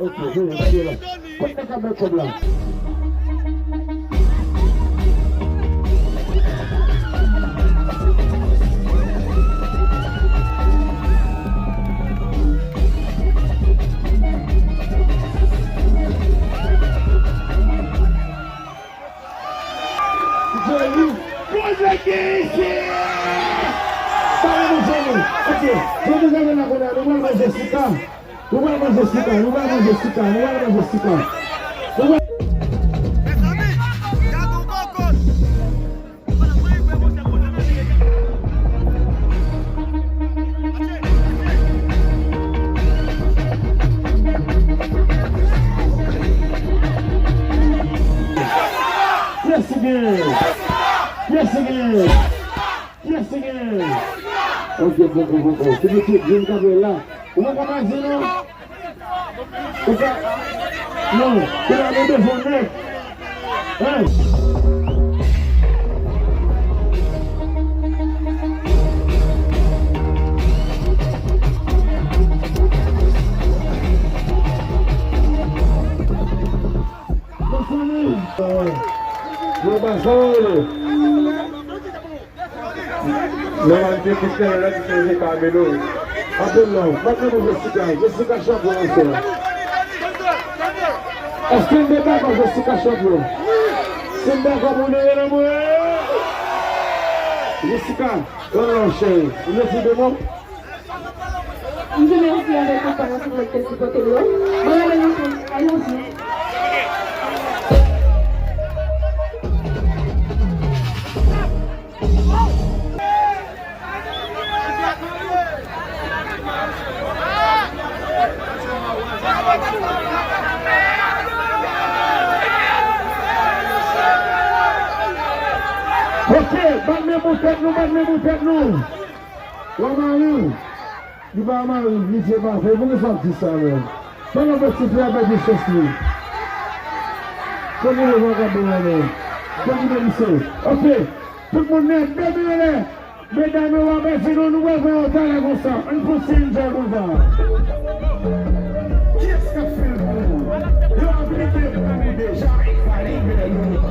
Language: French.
Ok, je vais là. Quoi t'as qu'à mettre comme là? Yes again. Yes again. Yes again. Ok, bon. C'est le type, je vais me là. On va commencer, non? Ok. Non, c'est la même devant net. Hein? Le basol. Non, on dit que c'est là qui fait pas de l'eau. Appelle-le. Maintenant, Jessica champion aussi. Est-ce qu'il y a un débat quand Jessica champion? C'est un débat comme on est là, moi. Jessica, on chérie. Vous êtes de moi? Je remercie avec la parole sur votre petit côté de l'eau. Allons-y. Ok, battez nous. Marie, il va Marie, il dit pas, vous ne savez pas ça. Quand on va se faire avec des choses, comment on va regarder ok, tout le monde est bien, mesdames et messieurs, nous allons faire comme ça, un possible qu'est-ce que fait le monde? L'habilité pour nous déjà, il fallait que nous